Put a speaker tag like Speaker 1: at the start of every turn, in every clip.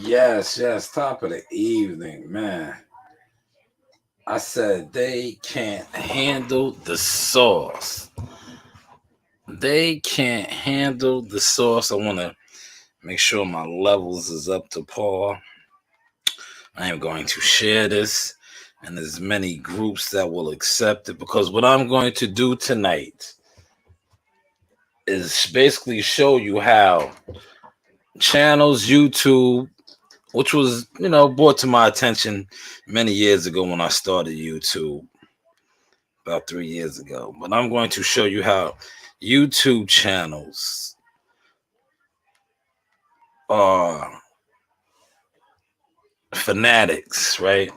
Speaker 1: Yes, yes, top of the evening, man. I said they can't handle the sauce. They can't handle the sauce. I want to make sure my levels is up to par. I am going to share this in as many groups that will accept it because what I'm going to do tonight is basically show you how channels, YouTube, which was, brought to my attention many years ago when I started YouTube about 3 years ago. But I'm going to show you how YouTube channels are fanatics, right?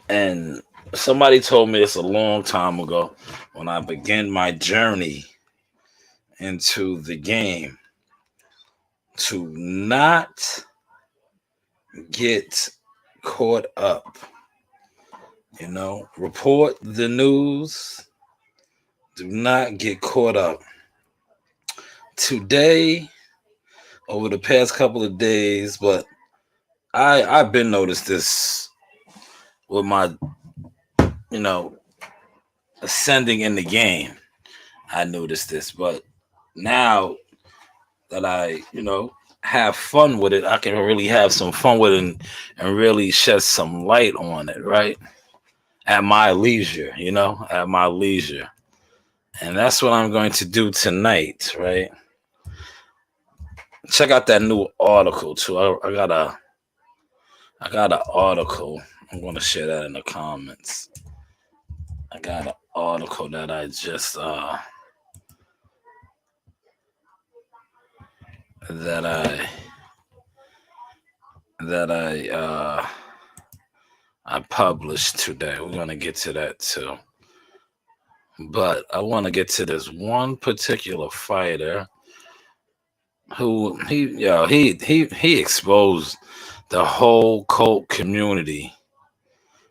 Speaker 1: And somebody told me this a long time ago when I began my journey into the game to not get caught up. Report the news. Do not get caught up. Today, over the past couple of days, but I've been noticed this with my, you know, ascending in the game. I noticed this, but now that I, have fun with it, I can really have some fun with it and really shed some light on it, right? At my leisure, at my leisure. And that's what I'm going to do tonight, right? Check out that new article too. I got an article. I'm gonna share that in the comments. I got an article that I just that I published today. We're gonna get to that too. But I want to get to this one particular fighter who he exposed the whole cult community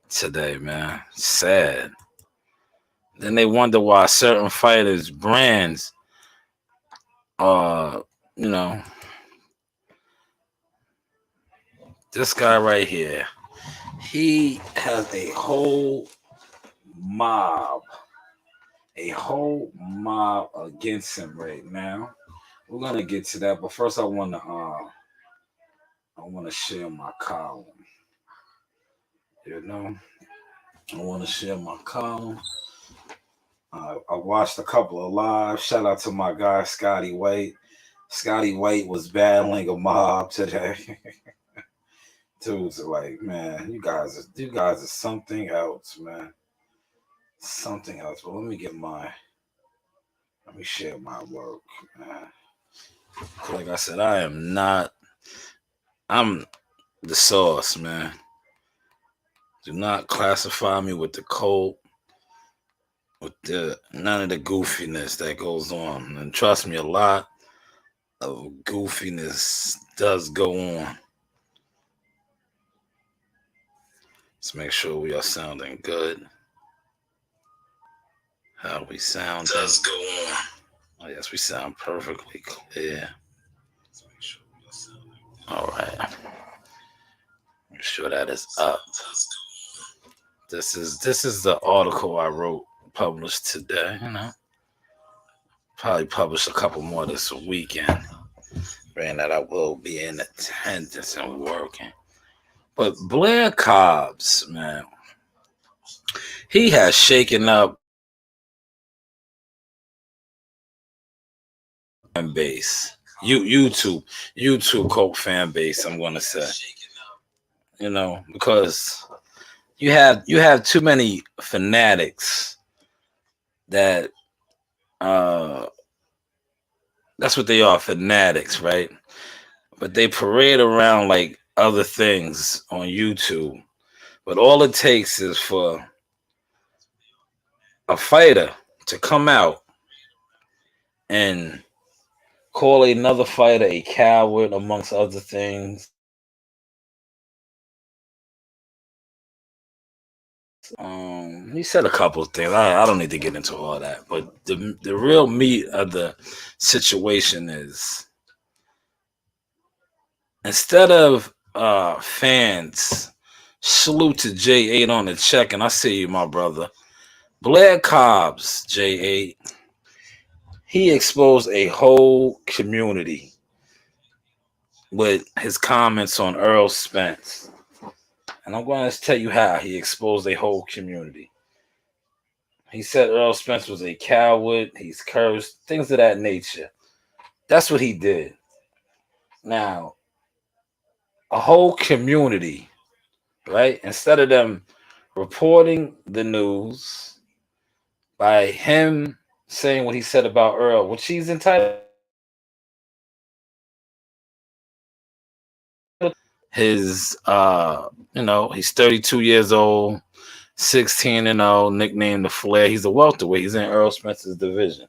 Speaker 1: today, man. Sad. Then they wonder why certain fighters' brands are, you know, this guy right here. He has mob, a whole mob against him right now. We're gonna get to that, but first I wanna share my column. You know, I wanna share my column. I watched a couple of lives. Shout out to my guy Scotty White. Scotty White was battling a mob today. Dudes are like, man, you guys are something else, man. Something else. But let me share my work, man. Like I said, I'm the sauce, man. Do not classify me with the cult, with the none of the goofiness that goes on. And trust me, a lot of goofiness does go on. Let's make sure we are sounding good. How we sound does go on. Oh, yes, we sound perfectly clear. All right. Make sure that is up. This is the article I wrote, published today. Probably publish a couple more this weekend. Praying that I will be in attendance and working. But Blair Cobbs, man, he has shaken up fan base. YouTube cult fan base, I'm gonna say. Because you have too many fanatics that that's what they are, fanatics, right? But they parade around like other things on YouTube. But all it takes is for a fighter to come out and call another fighter a coward, amongst other things. He said a couple of things. I don't need to get into all that, but the real meat of the situation is, instead of fans salute to J8 on the check, and I see you, my brother. Blair Cobbs, J8, he exposed a whole community with his comments on Earl Spence. And I'm going to tell you how he exposed a whole community. He said Earl Spence was a coward, he's cursed, things of that nature. That's what he did. Now, a whole community, right? Instead of them reporting the news by him saying what he said about Earl, which he's entitled. His he's 32 years old, 16-0, nicknamed the Flair. He's a welterweight. He's in Earl Spence's division.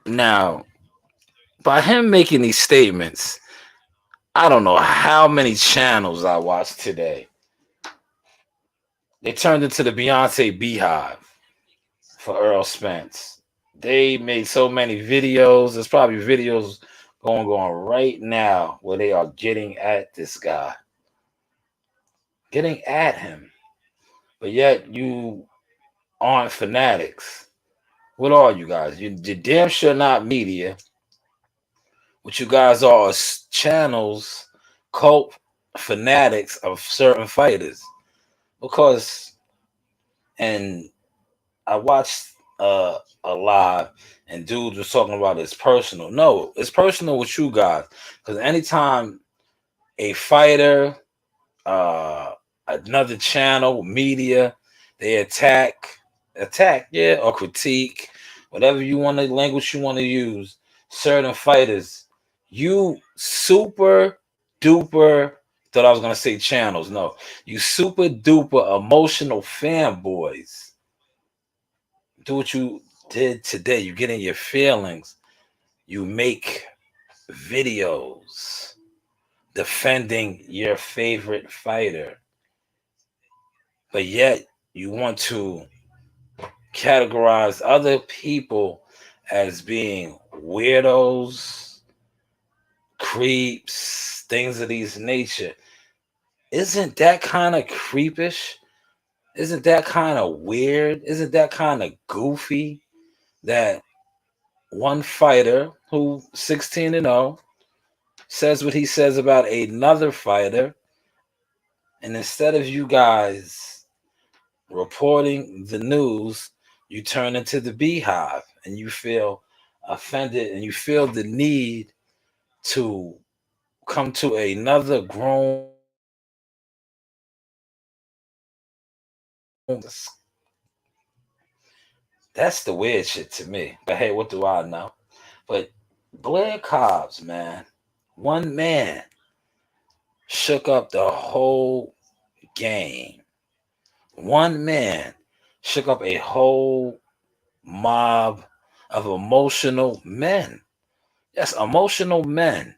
Speaker 1: Now, by him making these statements, I don't know how many channels I watched today. They turned into the Beyonce Beehive for Earl Spence. They made so many videos. There's probably videos going right now where they are getting at this guy, getting at him. But yet you aren't fanatics. What are you guys? You're damn sure not media. What you guys are channels, cult fanatics of certain fighters. Because, and I watched a live, and dudes was talking about it's personal. No, it's personal with you guys. Because anytime a fighter, another channel, media, they attack, yeah, or critique, whatever you want to language you want to use, certain fighters, you super duper, thought I was gonna say channels. No, you super duper emotional fanboys do what you did today. You get in your feelings. You make videos defending your favorite fighter, but yet you want to categorize other people as being weirdos, creeps, things of these nature. Isn't that kind of creepish? Isn't that kind of weird? Isn't that kind of goofy that one fighter who 16-0 says what he says about another fighter, and instead of you guys reporting the news, you turn into the beehive and you feel offended and you feel the need to come to another grown. That's the weird shit to me. But hey, what do I know? But Blair Cobbs, man, one man shook up the whole game. One man shook up a whole mob of emotional men. Yes, emotional men.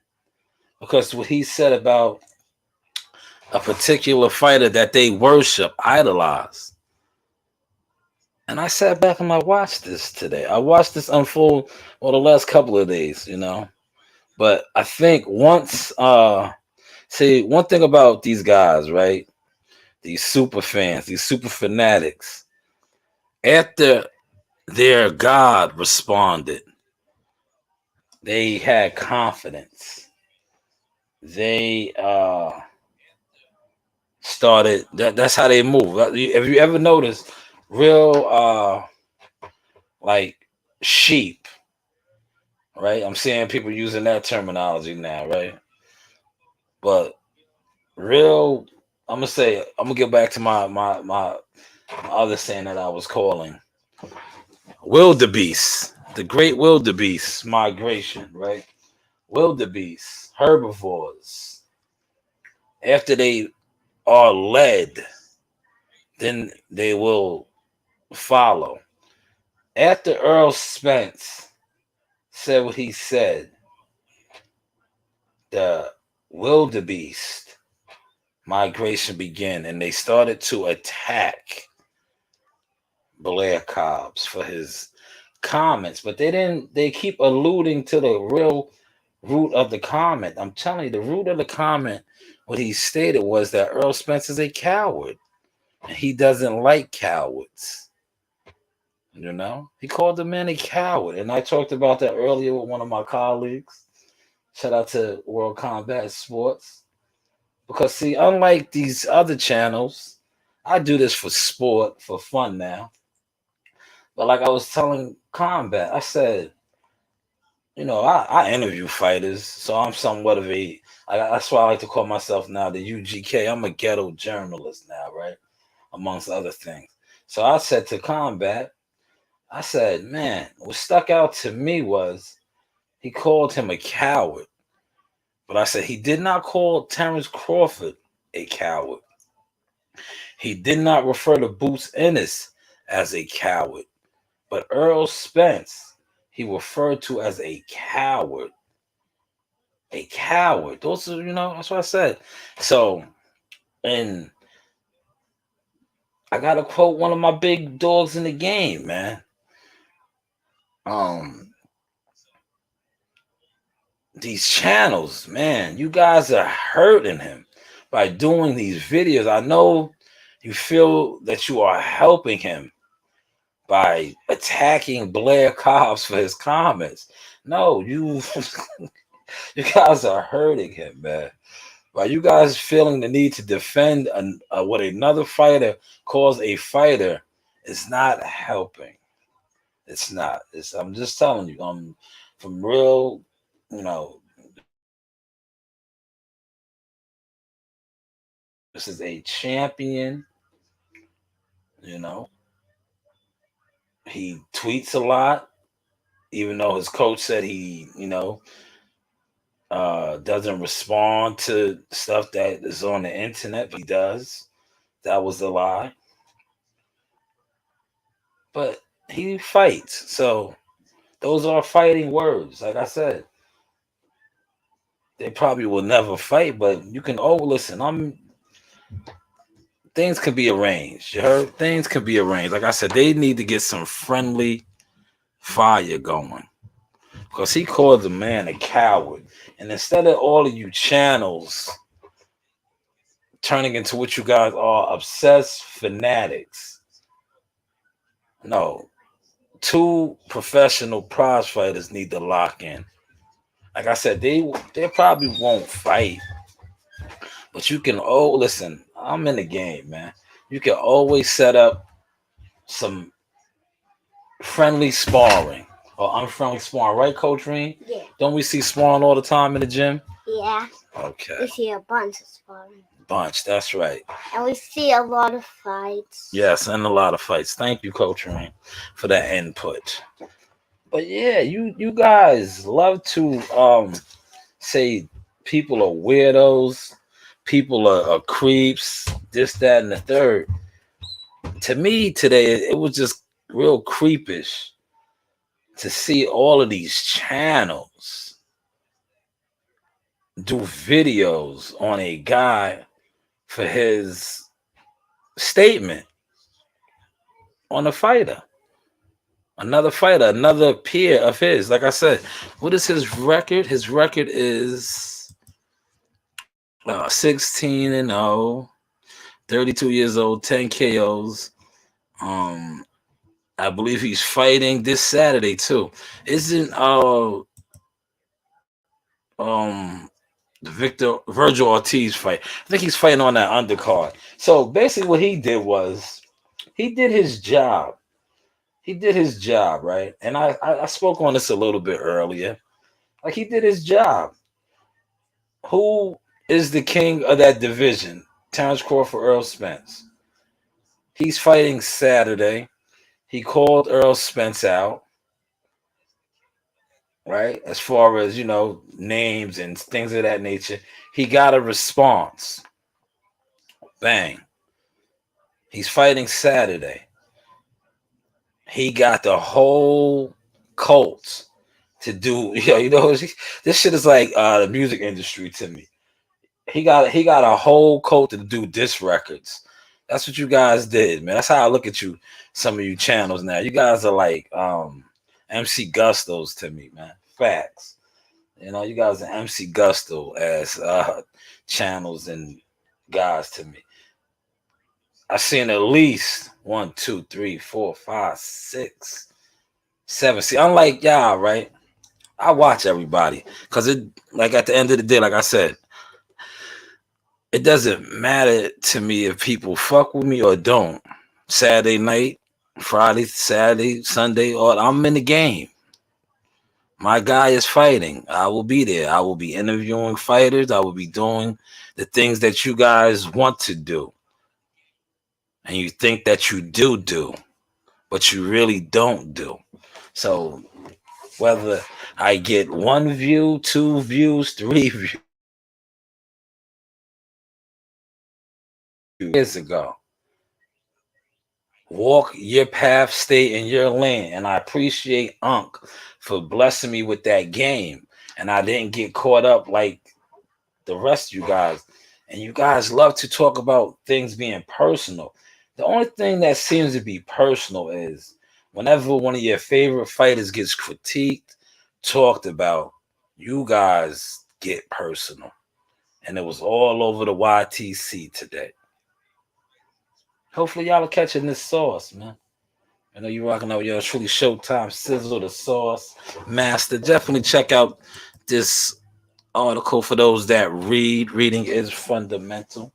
Speaker 1: Because what he said about a particular fighter that they worship, idolize. And I sat back and I watched this today. I watched this unfold over the last couple of days, But I think see, one thing about these guys, right? These super fans, these super fanatics, after their God responded, they had confidence. They started that's how they move. Have you ever noticed real like sheep, right? I'm seeing people using that terminology now, right? But real, I'm gonna get back to my other saying that I was calling wildebeest, the great wildebeest migration, right? Wildebeest, herbivores. After they are led, then they will follow. After Earl Spence said what he said, the wildebeest migration began, and they started to attack Blair Cobbs for his comments, but they didn't. They keep alluding to the root of the comment. I'm telling you, the root of the comment, what he stated was that Earl Spence is a coward. He doesn't like cowards. You know, he called the man a coward, and I talked about that earlier with one of my colleagues. Shout out to World Combat Sports. Because see, unlike these other channels, I do this for sport, for fun now. But like I was telling Combat, I said, I interview fighters, so I'm somewhat of that's why I like to call myself now the UGK. I'm a ghetto journalist now, right? Amongst other things. So I said to Combat, I said, man, what stuck out to me was he called him a coward. But I said he did not call Terrence Crawford a coward. He did not refer to Boots Ennis as a coward. But Earl Spence, he referred to as a coward. A coward. Those are, that's what I said. So, and I gotta quote one of my big dogs in the game, man. Um, these channels, man, you guys are hurting him by doing these videos. I know you feel that you are helping him by attacking Blair Cobbs for his comments. No, you you guys are hurting him, man. By you guys feeling the need to defend what another fighter calls a fighter is not helping. It's not. I'm just telling you. From real, this is a champion. You know, he tweets a lot, even though his coach said he, doesn't respond to stuff that is on the internet. But he does. That was a lie. But he fights. So those are fighting words. Like I said, they probably will never fight, but you can listen. Things can be arranged. You heard? Things can be arranged. Like I said, they need to get some friendly fire going. Because he called the man a coward. And instead of all of you channels turning into what you guys are, obsessed fanatics. No. Two professional prize fighters need to lock in. Like I said, they probably won't fight. But you can listen, I'm in the game, man. You can always set up some friendly sparring or unfriendly sparring, right, Coach Reen?
Speaker 2: Yeah.
Speaker 1: Don't we see sparring all the time in the gym?
Speaker 2: Yeah.
Speaker 1: Okay.
Speaker 2: We see a bunch of sparring.
Speaker 1: Bunch, that's right.
Speaker 2: And we see a lot of fights.
Speaker 1: Yes, and a lot of fights. Thank you, Coach Reen, for that input. But yeah, you guys love to say people are weirdos, people are creeps, this, that, and the third. To me today, it was just real creepish to see all of these channels do videos on a guy for his statement on a fighter. Another fighter, another peer of his. Like I said, what is his record? His record is 16-0, 32 years old, 10 KOs. I believe he's fighting this Saturday too. Isn't the Virgil Ortiz fight? I think he's fighting on that undercard. So basically, what he did was he did his job. He did his job, right? And I spoke on this a little bit earlier. Like he did his job. Who is the king of that division? Terrence Crawford, Earl Spence. He's fighting Saturday. He called Earl Spence out, right? As far as, names and things of that nature. He got a response. Bang. He's fighting Saturday. He got the whole cult to do, this shit is like the music industry to me. He got a whole cult to do diss records. That's what you guys did, man. That's how I look at you, some of you channels now. You guys are like MC Gustos to me, man. Facts. You guys are MC Gusto as channels and guys to me. I seen at least one, two, three, four, five, six, seven. See, unlike y'all, right? I watch everybody because it, like at the end of the day, like I said, it doesn't matter to me if people fuck with me or don't. Saturday night, Friday, Saturday, Sunday, or I'm in the game. My guy is fighting. I will be there. I will be interviewing fighters. I will be doing the things that you guys want to do. And you think that you do, but you really don't do. So whether I get one view, two views, three years ago, walk your path, stay in your lane. And I appreciate Unc for blessing me with that game. And I didn't get caught up like the rest of you guys. And you guys love to talk about things being personal. The only thing that seems to be personal is whenever one of your favorite fighters gets critiqued, talked about, you guys get personal. And it was all over the YTC today. Hopefully y'all are catching this sauce, man. I know you're rocking out with your truly Showtime Sizzle the Sauce Master. Definitely check out this article for those that read. Reading is fundamental.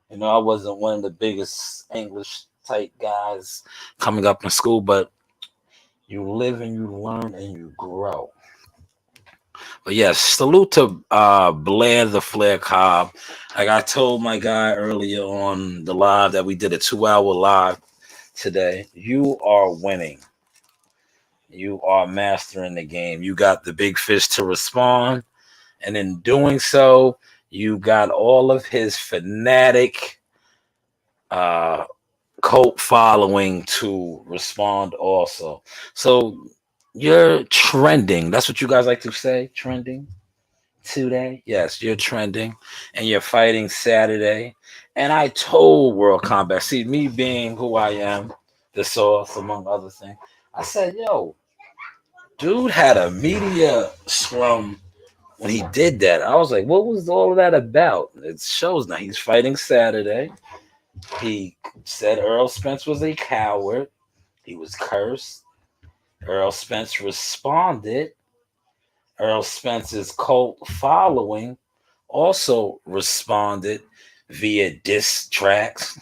Speaker 1: I wasn't one of the biggest English type guys coming up in school, but you live and you learn and you grow. But yes, salute to Blair the Flair Cobb. Like I told my guy earlier on the live that we did a 2 hour live today. You are winning. You are mastering the game. You got the big fish to respond. And in doing so, you got all of his fanatic uh, cult following to respond also. So you're trending. That's what you guys like to say, trending today. Yes, you're trending and you're fighting Saturday. And I told World Combat, see, me being who I am, the source, among other things, I said, yo, dude had a media scrum when he did that. I was like, what was all of that about? It shows now he's fighting Saturday. He said Earl Spence was a coward. He was cursed. Earl Spence responded. Earl Spence's cult following also responded via diss tracks.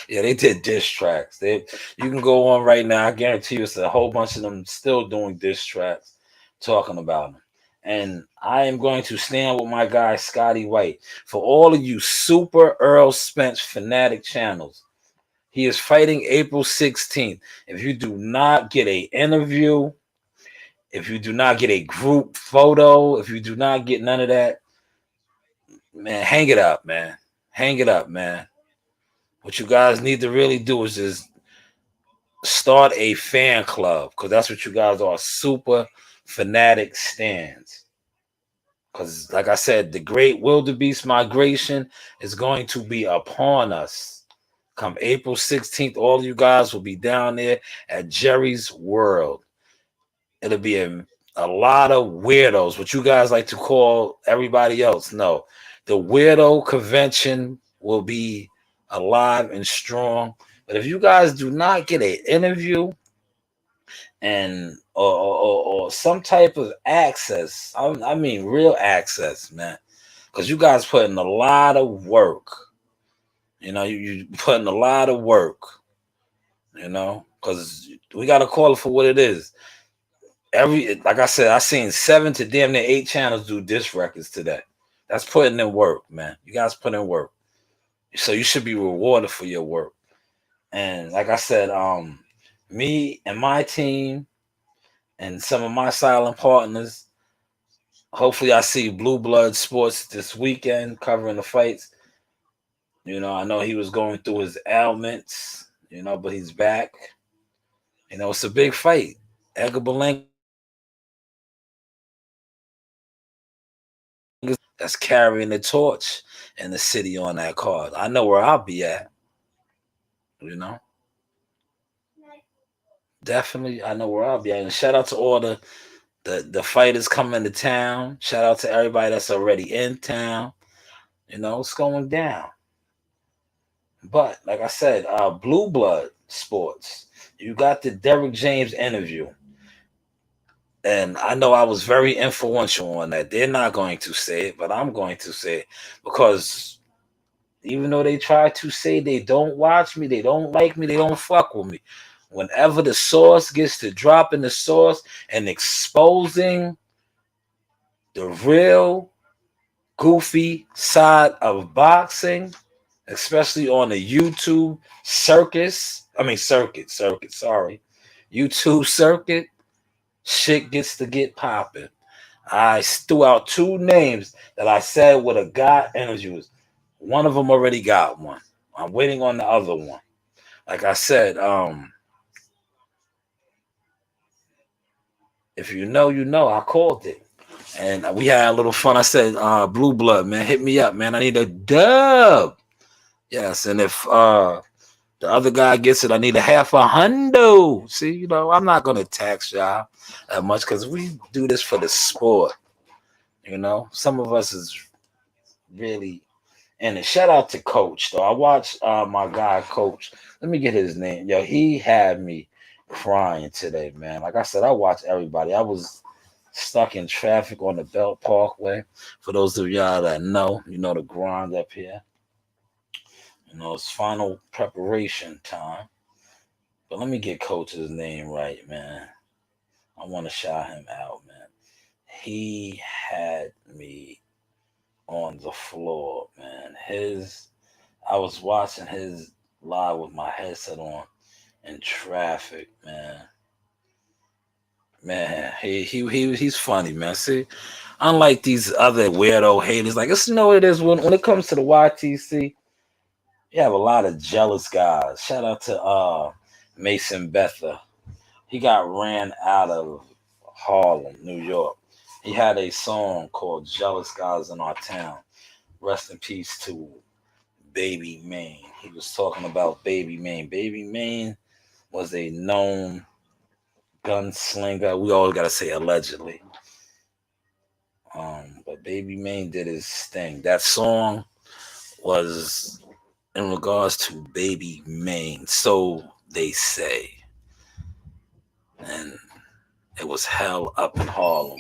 Speaker 1: Yeah, they did diss tracks. You can go on right now. I guarantee you, it's a whole bunch of them still doing diss tracks, talking about him. And I am going to stand with my guy Scotty White for all of you super Earl Spence fanatic channels. He is fighting April 16th. If you do not get a interview, if you do not get a group photo, if you do not get none of that, man, hang it up, man. Hang it up, man. What you guys need to really do is just start a fan club because that's what you guys are, super fanatic stands. Because, like I said, the great wildebeest migration is going to be upon us. Come April 16th, all you guys will be down there at Jerry's World. It'll be a lot of weirdos, what you guys like to call everybody else. No, the weirdo convention will be alive and strong. But if you guys do not get an interview and or some type of access, I mean real access, man, because you guys put in a lot of work. You put in a lot of work. Because we got to call it for what it is. Like I said, I seen 7 to damn near 8 channels do disc records today. That's putting in work, man. You guys put in work, so you should be rewarded for your work. And like I said, me and my team and some of my silent partners. Hopefully, I see Blue Blood Sports this weekend covering the fights. I know he was going through his ailments, but he's back. It's a big fight. Edgar Berlanga that's carrying the torch in the city on that card. I know where I'll be at. You know, definitely, I know where I'll be at. And shout out to all the The fighters coming to town. Shout out to everybody that's already in town. It's going down. But like I said, Blue Blood Sports. You got the Derrick James interview. And I know I was very influential on that. They're not going to say it, but I'm going to say it because even though they try to say they don't watch me, they don't like me, they don't fuck with me. Whenever the source gets to dropping the source and exposing the real goofy side of boxing, especially on the YouTube circuit, sorry. YouTube circuit, shit gets to get popping. I threw out two names that I said would have got interviews. One of them already got one. I'm waiting on the other one. Like I said, if you know, you know. I called it, and we had a little fun. I said, "Blue Blood, man, hit me up, man. I need a dub." Yes, and if the other guy gets it, I need a half a hundo. See, I'm not gonna tax y'all that much because we do this for the sport. Some of us is really. And a shout out to Coach though. I watched my guy Coach. Let me get his name. Yo, he had me crying today, man. Like I said, I watch everybody. I was stuck in traffic on the Belt Parkway. For those of y'all that know, the grind up here. It's final preparation time. But let me get Coach's name right, man. I want to shout him out, man. He had me on the floor, man. I was watching his live with my headset on in traffic, man. Man, he's funny, man. See, unlike these other weirdo haters, like it is when it comes to the YTC, you have a lot of jealous guys. Shout out to Mason Bether. He got ran out of Harlem, New York. He had a song called "Jealous Guys in Our Town." Rest in peace to Baby Maine. He was talking about Baby Maine. Baby Maine was a known gunslinger. We always gotta say allegedly. But Baby Maine did his thing. That song was in regards to Baby Maine, so they say. And it was hell up in Harlem.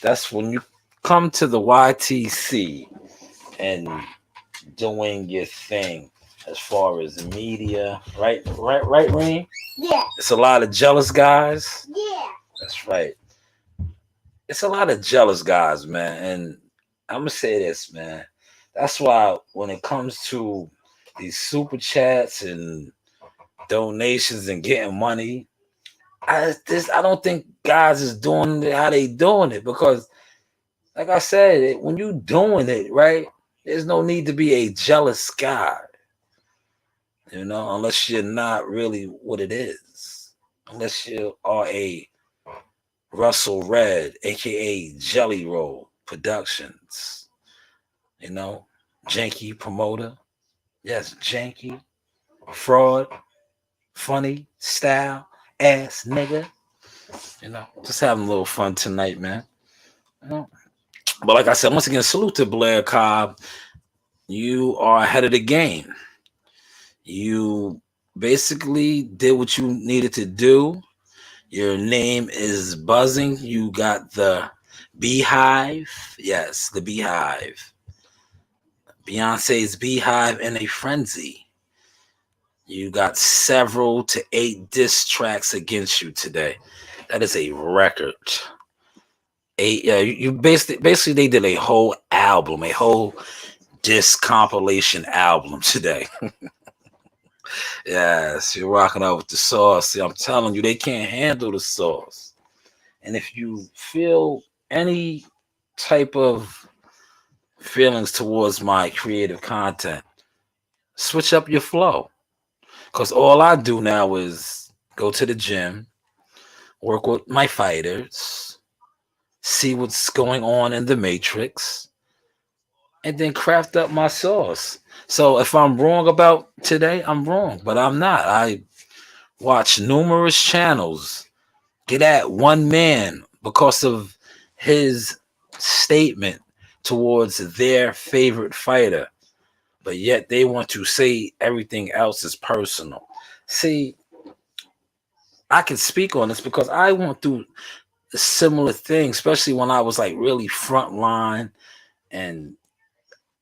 Speaker 1: That's when you come to the YTC and doing your thing as far as media, right, Rain?
Speaker 2: Yeah.
Speaker 1: It's a lot of jealous guys.
Speaker 2: Yeah.
Speaker 1: That's right. It's a lot of jealous guys, man. And I'm gonna say this, man. That's why when it comes to these super chats and donations and getting money, I don't think guys is doing it how they doing it because, like I said, when you doing it right, there's no need to be a jealous guy. Unless you're not really what it is. Unless you are a Russell Red, aka Jelly Roll Productions. Janky promoter. Yes, janky, fraud, funny, style, ass nigga. Just having a little fun tonight, man. You know. But like I said, once again, salute to Blair Cobb. You are ahead of the game. You basically did what you needed to do. Your name is buzzing. You got the Beehive. Yes, the Beehive. Beyonce's Beehive in a frenzy. You got several to 8 diss tracks against you today. That is a record. You basically they did a whole album, a whole disc compilation album today. Yes, you're rocking out with the sauce. See, I'm telling you, they can't handle the sauce. And if you feel any type of feelings towards my creative content, switch up your flow. Because all I do now is go to the gym, work with my fighters, see what's going on in the matrix, and then craft up my sauce. So if I'm wrong about today, I'm wrong, but I'm not. I watch numerous channels get at one man because of his statement towards their favorite fighter, but yet they want to say everything else is personal. See, I can speak on this because I went through a similar thing, especially when I was like really front line and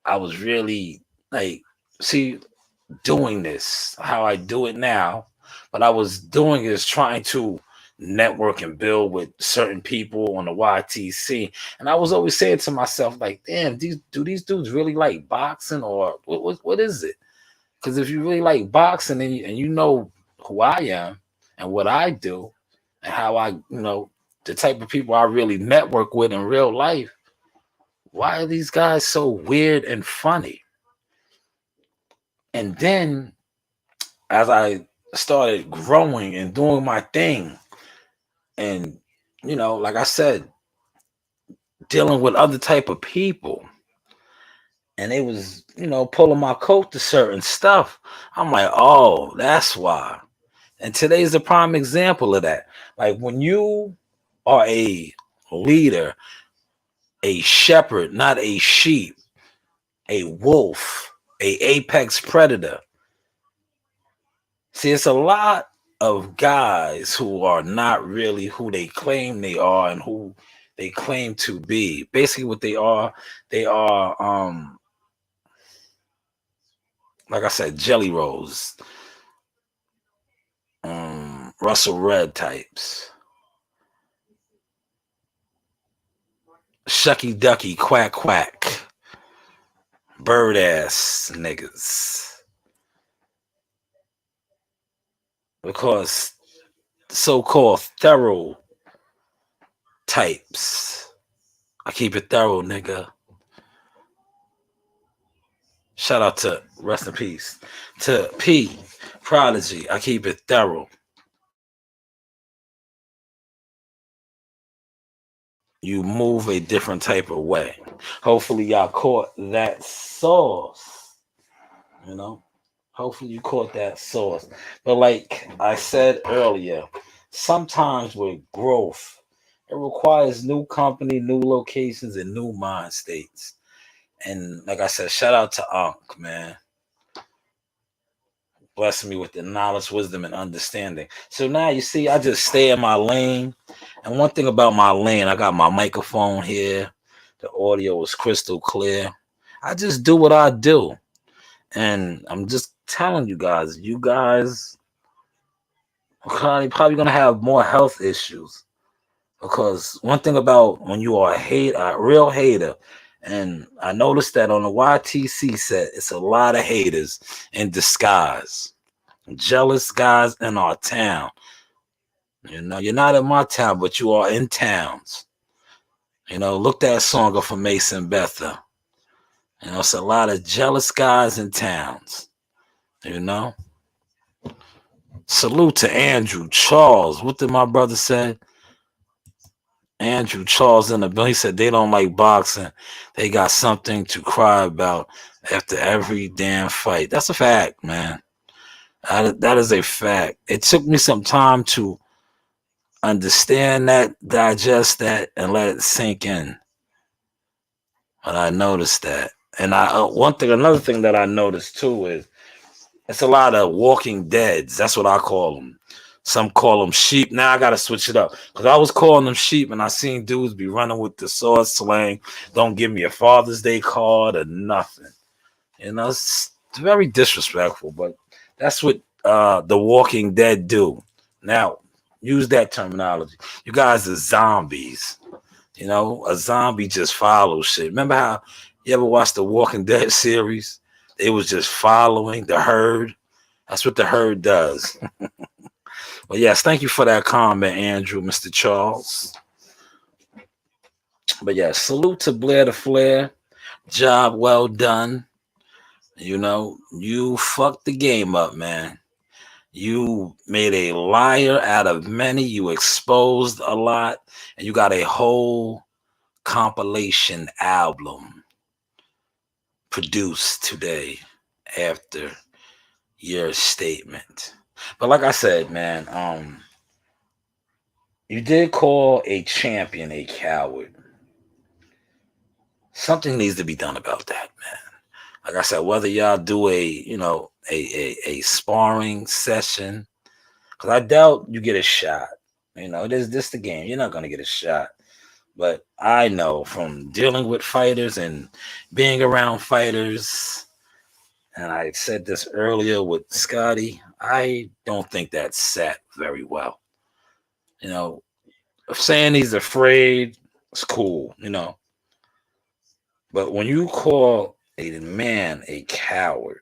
Speaker 1: I was really like, see, doing this how I do it now, but I was doing is trying to network and build with certain people on the YTC, and I was always saying to myself, like, damn, these dudes really like boxing, or what is it? Because if you really like boxing and you know who I am and what I do and how I, the type of people I really network with in real life, why are these guys so weird and funny? And then as I started growing and doing my thing, and like I said, dealing with other type of people, and they was pulling my coat to certain stuff. I'm like, oh, that's why. And today's a prime example of that. Like when you are a leader, a shepherd, not a sheep, a wolf, a apex predator. See, it's a lot of guys who are not really who they claim they are and who they claim to be. Basically, what they are, like I said, jelly rolls, Russell Red types, shucky ducky, quack quack, bird ass niggas. Because so-called thorough types. I keep it thorough, nigga. Shout out to rest in peace to P Prodigy. I keep it thorough. You move a different type of way. Hopefully, y'all caught that sauce. You know, hopefully, you caught that sauce. But, like I said earlier, sometimes with growth, it requires new company, new locations, and new mind states. And like I said, shout out to Unc, man. Blessing me with the knowledge, wisdom, and understanding. So now you see, I just stay in my lane. And one thing about my lane, I got my microphone here. The audio is crystal clear. I just do what I do. And I'm just telling you guys are probably gonna have more health issues. Because one thing about when you are a real hater, and I noticed that on the YTC set, it's a lot of haters in disguise. Jealous guys in our town. You're not in my town, but you are in towns. Look that song up for Mason Betha. It's a lot of jealous guys in towns. You know. Salute to Andrew Charles. What did my brother say? Andrew Charles in the bill. He said they don't like boxing. They got something to cry about after every damn fight. That's a fact, man. That is a fact. It took me some time to understand that, digest that, and let it sink in. But I noticed that. And another thing that I noticed too is it's a lot of walking deads. That's what I call them. Some call them sheep. Now I gotta switch it up because I was calling them sheep, and I seen dudes be running with the sword slang. Don't give me a Father's Day card or nothing. It's very disrespectful. But that's what the Walking Dead do. Now use that terminology. You guys are zombies. A zombie just follows shit. Remember how you ever watched the Walking Dead series? It was just following the herd. That's what the herd does. But yes, thank you for that comment, Andrew, Mr. Charles. But yeah, salute to Blair the Flair. Job well done. You fucked the game up, man. You made a liar out of many. You exposed a lot. And you got a whole compilation album produced today after your statement. But like I said, man, you did call a champion a coward. Something needs to be done about that, man. Like I said, whether y'all do a sparring session, because I doubt you get a shot. This the game. You're not gonna get a shot. But I know from dealing with fighters and being around fighters, and I said this earlier with Scotty, I don't think that sat very well. You know, saying he's afraid is cool. But when you call a man a coward,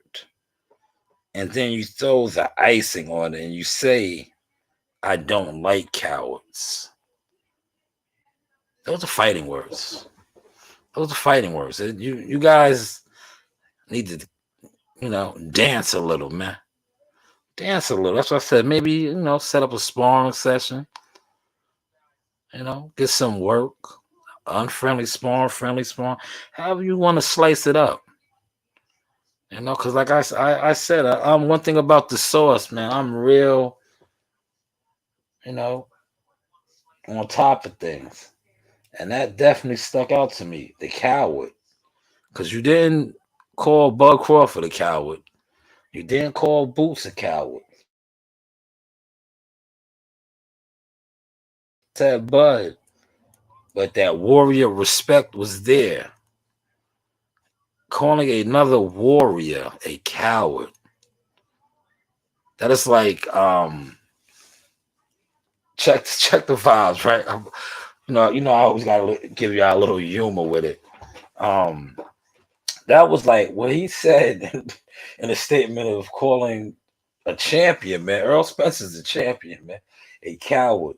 Speaker 1: and then you throw the icing on it and you say, I don't like cowards, those are fighting words. Those are fighting words. You guys need to, dance a little, man. Dance a little. That's what I said. Maybe, set up a sparring session, get some work. Unfriendly sparring, friendly sparring. However you want to slice it up. Because like I said, I'm one thing about the sauce, man. I'm real, you know, on top of things. And that definitely stuck out to me. The coward. Because you didn't call Bud Crawford a coward. You didn't call Boots a coward. Said Bud. But that warrior respect was there. Calling another warrior a coward. That is like check the vibes, right? I always gotta give y'all a little humor with it. Um that was like what he said in a statement of calling a champion, man. Earl Spencer's a champion, man. A coward.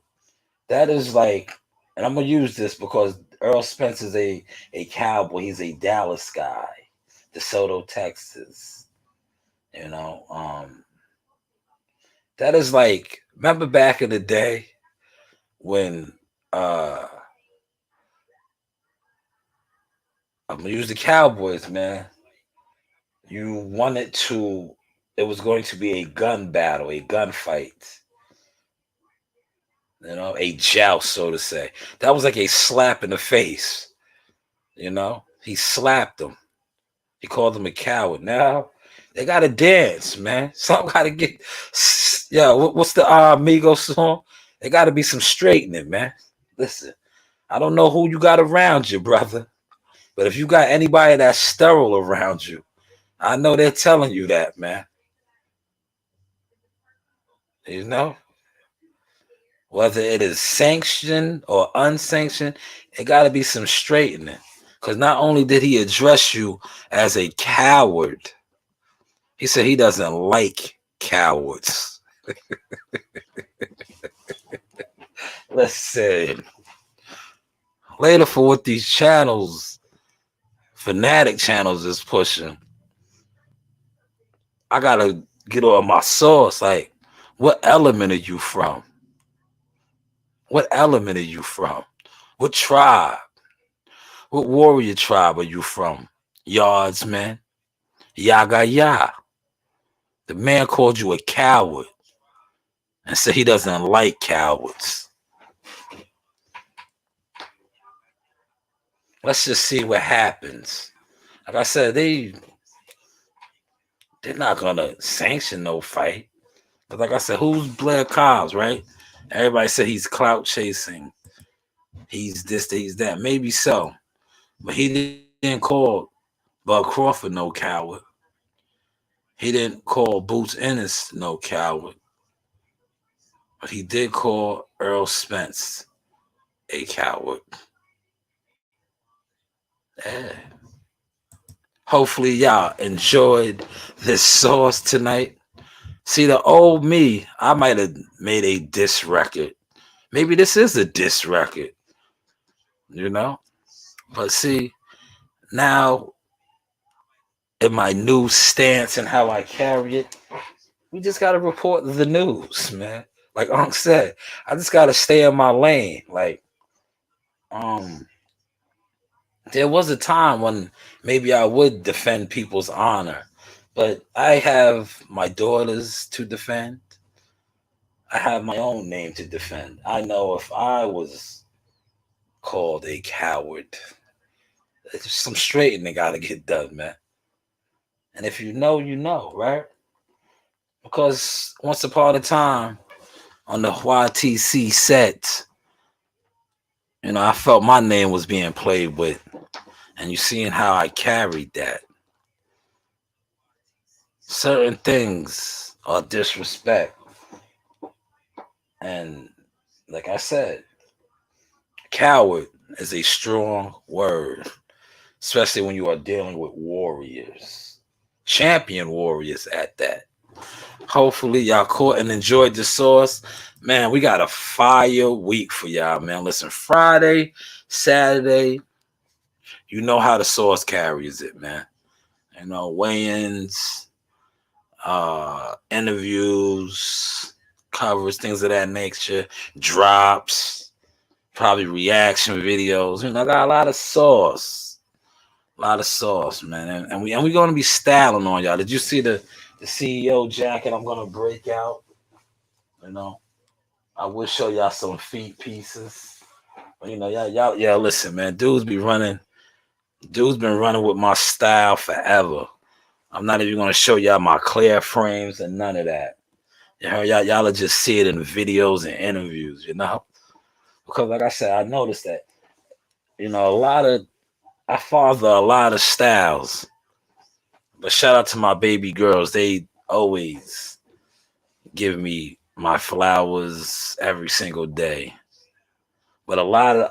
Speaker 1: That is like, and I'm gonna use this because Earl Spencer's a cowboy. He's a Dallas guy, DeSoto, Texas. You know, that is like, remember back in the day when I'm gonna use the Cowboys, man. You wanted to, it was going to be a gun battle, a gunfight, a joust, so to say. That was like a slap in the face, He slapped him. He called him a coward. Now they gotta dance, man. Something gotta get. Yeah, what's the Migos song? There gotta be some straightening, man. Listen, I don't know who you got around you, brother, but if you got anybody that's sterile around you, I know they're telling you that, man. You know, whether it is sanctioned or unsanctioned, it got to be some straightening. Because not only did he address you as a coward, he said he doesn't like cowards. Listen, later for what these channels, fanatic channels, is pushing, I gotta get on my source. Like, what element are you from? What element are you from? What tribe? What warrior tribe are you from? Yardsman? Yaga ya. The man called you a coward and said he doesn't like cowards. Let's just see what happens. Like I said, they're not gonna sanction no fight. But like I said, who's Blair Cobbs, right? Everybody said he's clout chasing. He's this, he's that. Maybe so. But he didn't call Bud Crawford no coward. He didn't call Boots Ennis no coward. But he did call Earl Spence a coward. Yeah. Hopefully y'all enjoyed this sauce tonight. See, the old me, I might have made a diss record. Maybe this is a diss record, you know? But see, now in my new stance and how I carry it, we just gotta report the news, man. Like Unc said, I just gotta stay in my lane. Like, um, there was a time when maybe I would defend people's honor, but I have my daughters to defend. I have my own name to defend. I know if I was called a coward, there's some straightening got to get done, man. And if you know, right? Because once upon a time on the YTC set, I felt my name was being played with. And you seeing how I carried that. Certain things are disrespect. And like I said, coward is a strong word, especially when you are dealing with warriors, champion warriors at that. Hopefully, y'all caught and enjoyed the sauce. Man, we got a fire week for y'all, man. Listen, Friday, Saturday, you know how the sauce carries it, man. Weigh-ins, interviews, covers, things of that nature, drops, probably reaction videos. I got a lot of sauce. A lot of sauce, man. And we're gonna be styling on y'all. Did you see the CEO jacket I'm gonna break out? I will show y'all some feet pieces. But y'all listen, man. Dude's been running with my style forever. I'm not even gonna show y'all my clear frames and none of that. Y'all will just see it in videos and interviews, Because like I said, I noticed that, I father a lot of styles. But shout out to my baby girls. They always give me my flowers every single day. But a lot of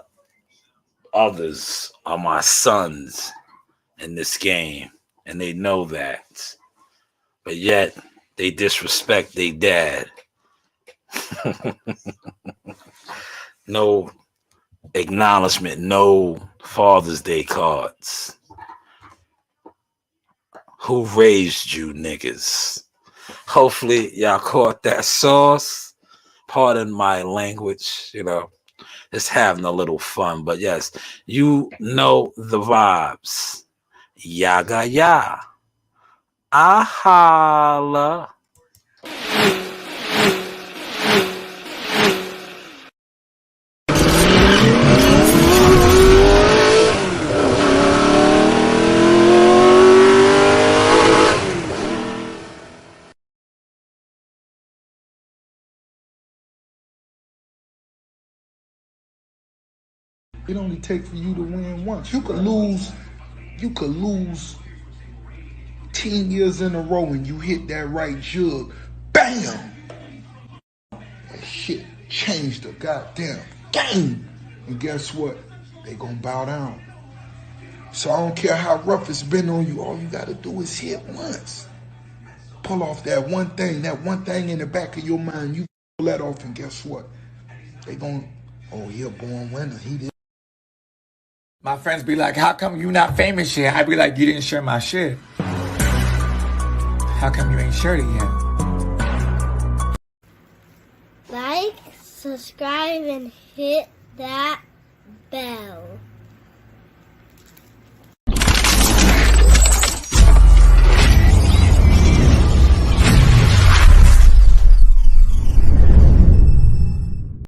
Speaker 1: others are my sons in this game. And they know that. But yet, they disrespect their dad. No acknowledgement, no Father's Day cards. Who raised you niggas? Hopefully y'all caught that sauce. Pardon my language, just having a little fun. But yes, you know the vibes. Yaga ya. Ahala.
Speaker 3: It only takes for you to win once. You could lose 10 years in a row and you hit that right jug. Bam! That shit changed the goddamn game. And guess what? They gonna bow down. So I don't care how rough it's been on you. All you gotta do is hit once. Pull off that one thing in the back of your mind. You pull that off and guess what? They gonna, he a born winner. He did.
Speaker 4: My friends be like, how come you not famous yet? I be like, you didn't share my shit. How come you ain't shared it yet?
Speaker 2: Like, subscribe, and hit that bell.